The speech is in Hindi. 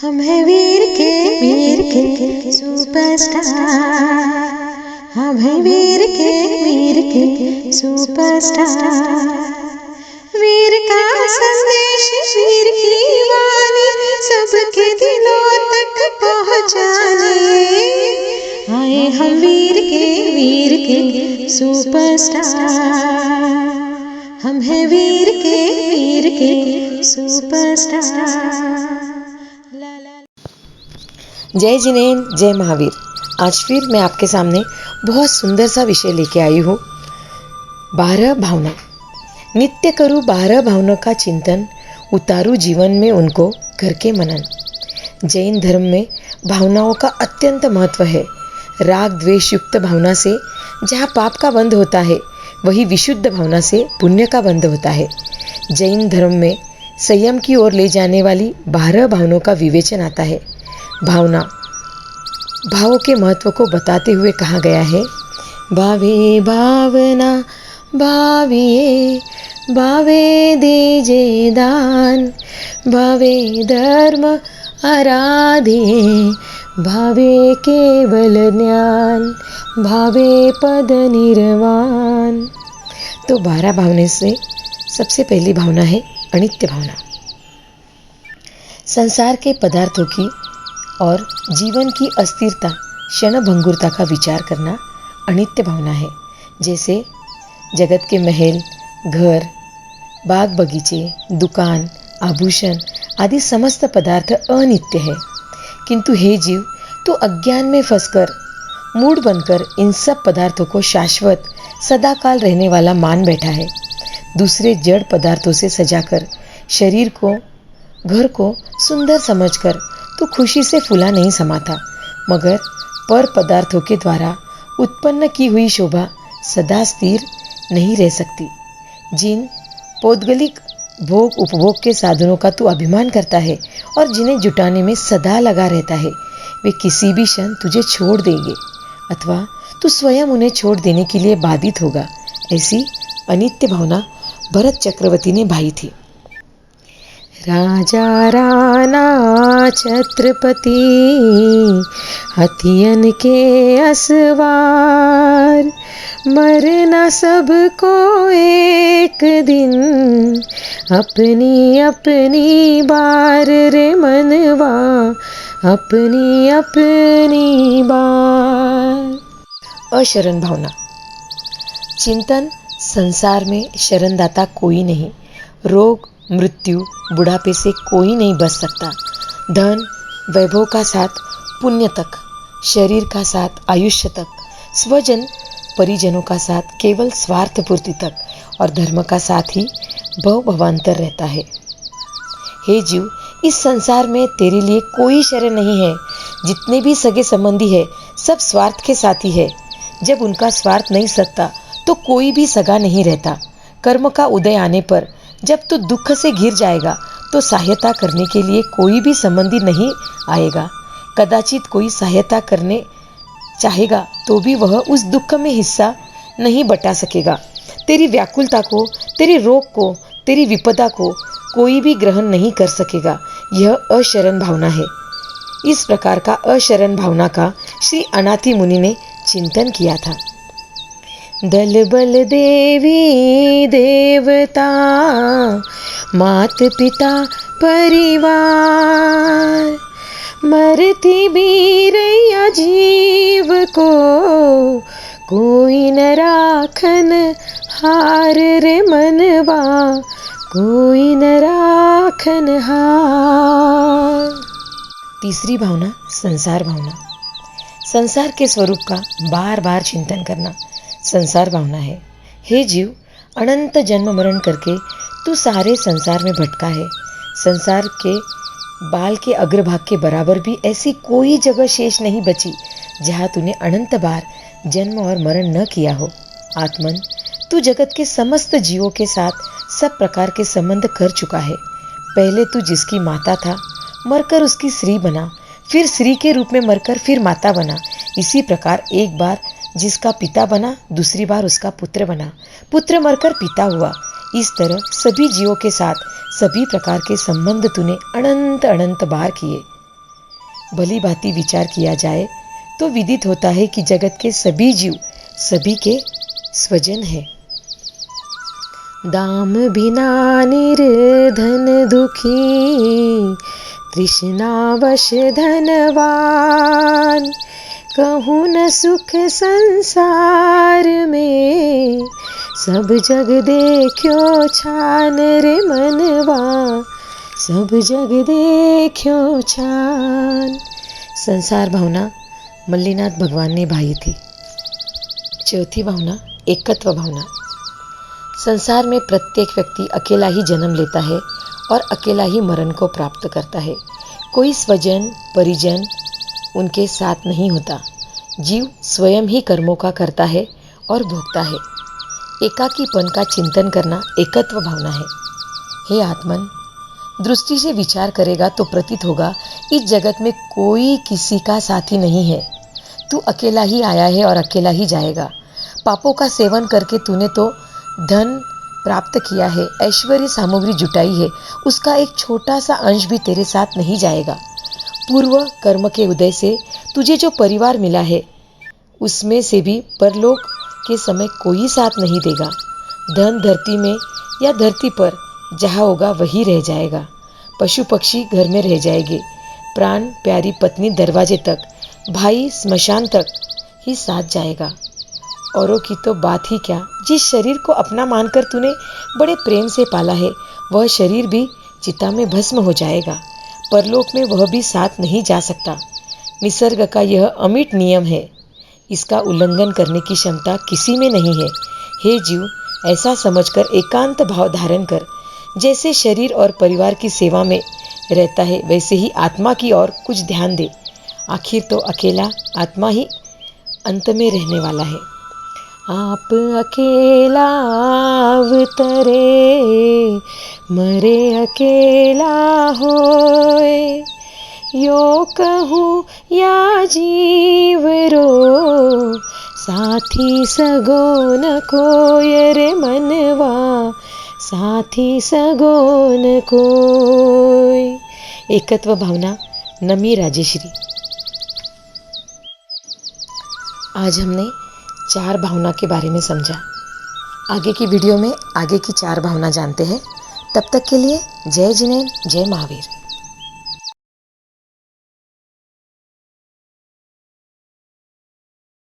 हम हैं वीर के सुपरस्टार। हम हैं वीर के सुपरस्टार। वीर का संदेश, वीर की वाणी सबके दिलों तक पहुँचाने आए हम वीर के सुपरस्टार। हम हैं वीर के सुपरस्टार। जय जिनेन्द्र, जय महावीर। आज फिर मैं आपके सामने बहुत सुंदर सा विषय लेके आई हूँ। 12 भावना। नित्य करूँ 12 भावनाओं का चिंतन, उतारू जीवन में उनको करके मनन। जैन धर्म में भावनाओं का अत्यंत महत्व है। राग द्वेष युक्त भावना से जहाँ पाप का बंध होता है, वही विशुद्ध भावना से पुण्य का बंध होता है। जैन धर्म में संयम की ओर ले जाने वाली 12 भावनाओं का विवेचन आता है। भावों के महत्व को बताते हुए कहा गया है, भावे भावना भाविए, भावे दीजे दान, भावे धर्म आराधिए, भावे केवल ज्ञान, भावे पद निर्वाण। तो 12 भावना से सबसे पहली भावना है अनित्य भावना। संसार के पदार्थों की और जीवन की अस्थिरता, क्षणभंगुरता का विचार करना अनित्य भावना है। जैसे जगत के महल, घर, बाग बगीचे, दुकान, आभूषण आदि समस्त पदार्थ अनित्य है। किंतु हे जीव, तू अज्ञान में फंसकर मूढ़ बनकर इन सब पदार्थों को शाश्वत सदाकाल रहने वाला मान बैठा है। दूसरे जड़ पदार्थों से सजाकर शरीर को, घर को सुंदर समझकर तो खुशी से फूला नहीं समाता, मगर पर पदार्थों के द्वारा उत्पन्न की हुई शोभा सदा स्थिर नहीं रह सकती। जिन पौद्गलिक भोग उपभोग के साधनों का तू अभिमान करता है और जिन्हें जुटाने में सदा लगा रहता है, वे किसी भी क्षण तुझे छोड़ देंगे अथवा तू स्वयं उन्हें छोड़ देने के लिए बाधित होगा। ऐसी अनित्य भावना भरत चक्रवर्ती ने भाई थी। राजा राणा छत्रपति, हथियन के असवार, मरना सबको एक दिन, अपनी अपनी बार रे मनवा, अपनी अपनी बार। अशरण भावना। चिंतन, संसार में शरणदाता कोई नहीं। रोग, मृत्यु, बुढ़ापे से कोई नहीं बच सकता। धन वैभव का साथ पुण्य तक, शरीर का साथ आयुष्य तक, स्वजन परिजनों का साथ केवल स्वार्थ पूर्ति तक, और धर्म का साथ ही भव भवांतर रहता है। हे जीव, इस संसार में तेरे लिए कोई शरण नहीं है। जितने भी सगे संबंधी है, सब स्वार्थ के साथी है। जब उनका स्वार्थ नहीं सकता तो कोई भी सगा नहीं रहता। कर्म का उदय आने पर जब तू दुख से घिर जाएगा तो सहायता करने के लिए कोई भी संबंधी नहीं आएगा। कदाचित कोई सहायता करने चाहेगा तो भी वह उस दुख में हिस्सा नहीं बटा सकेगा। तेरी व्याकुलता को, तेरे रोग को, तेरी विपदा को कोई भी ग्रहण नहीं कर सकेगा। यह अशरण भावना है। इस प्रकार का अशरण भावना का श्री अनाथि मुनि ने चिंतन किया था। दल बल देवी देवता, मात पिता परिवार, मरती बीरैया जीव को, कोई न राखन हार रे मनवा, कोई न राखन हार। तीसरी भावना संसार भावना। संसार के स्वरूप का बार बार चिंतन करना संसार भावना है। हे जीव, अनंत जन्म मरण करके तू सारे संसार में भटका है। संसार के बाल के अग्रभाग के बराबर भी ऐसी कोई जगह शेष नहीं बची जहाँ तूने अनंत बार जन्म और मरण न किया हो। आत्मन, तू जगत के समस्त जीवों के साथ सब प्रकार के संबंध कर चुका है। पहले तू जिसकी माता था, मरकर उसकी स्त्री बना, फिर स्त्री के रूप में मरकर फिर माता बना। इसी प्रकार एक बार जिसका पिता बना, दूसरी बार उसका पुत्र बना, पुत्र मरकर पिता हुआ। इस तरह सभी जीवों के साथ सभी प्रकार के संबंध तूने अनंत अनंत बार किए। भली भांति विचार किया जाए तो विदित होता है कि जगत के सभी जीव सभी के स्वजन है। दाम बिना निर्धन दुखी, तृष्णावश धनवान, कहूँ न सुख संसार में, सब जग देख्यो छान रे मनवा, सब जग देख्यो छान। संसार भावना मल्लीनाथ भगवान ने भाई थी। चौथी भावना एकत्व भावना। संसार में प्रत्येक व्यक्ति अकेला ही जन्म लेता है और अकेला ही मरण को प्राप्त करता है। कोई स्वजन परिजन उनके साथ नहीं होता। जीव स्वयं ही कर्मों का करता है और भोगता है। एकाकीपन का चिंतन करना एकत्व भावना है। हे आत्मन, दृष्टि से विचार करेगा तो प्रतीत होगा इस जगत में कोई किसी का साथी नहीं है। तू अकेला ही आया है और अकेला ही जाएगा। पापों का सेवन करके तूने तो धन प्राप्त किया है, ऐश्वर्य सामग्री जुटाई है, उसका एक छोटा सा अंश भी तेरे साथ नहीं जाएगा। पूर्व कर्म के उदय से तुझे जो परिवार मिला है उसमें से भी परलोक के समय कोई साथ नहीं देगा। धन धरती में या धरती पर जहाँ होगा वही रह जाएगा। पशु पक्षी घर में रह जाएंगे। प्राण प्यारी पत्नी दरवाजे तक, भाई स्मशान तक ही साथ जाएगा। औरों की तो बात ही क्या। जिस शरीर को अपना मानकर तूने बड़े प्रेम से पाला है वह शरीर भी चिता में भस्म हो जाएगा। परलोक में वह भी साथ नहीं जा सकता। निसर्ग का यह अमिट नियम है, इसका उल्लंघन करने की क्षमता किसी में नहीं है। हे जीव, ऐसा समझकर एकांत भाव धारण कर। जैसे शरीर और परिवार की सेवा में रहता है वैसे ही आत्मा की ओर कुछ ध्यान दे। आखिर तो अकेला आत्मा ही अंत में रहने वाला है। आप अकेला अवतरे, मरे अकेला होए, यो कहूँ या जीव रो, साथी सगो न कोय रे मनवा, साथी सगो न कोय। एकत्व भावना नमी राजेश्री। आज हमने 4 भावना के बारे में समझा। आगे की वीडियो में आगे की 4 भावना जानते हैं। तब तक के लिए जय जिनेन्द्र, जय महावीर।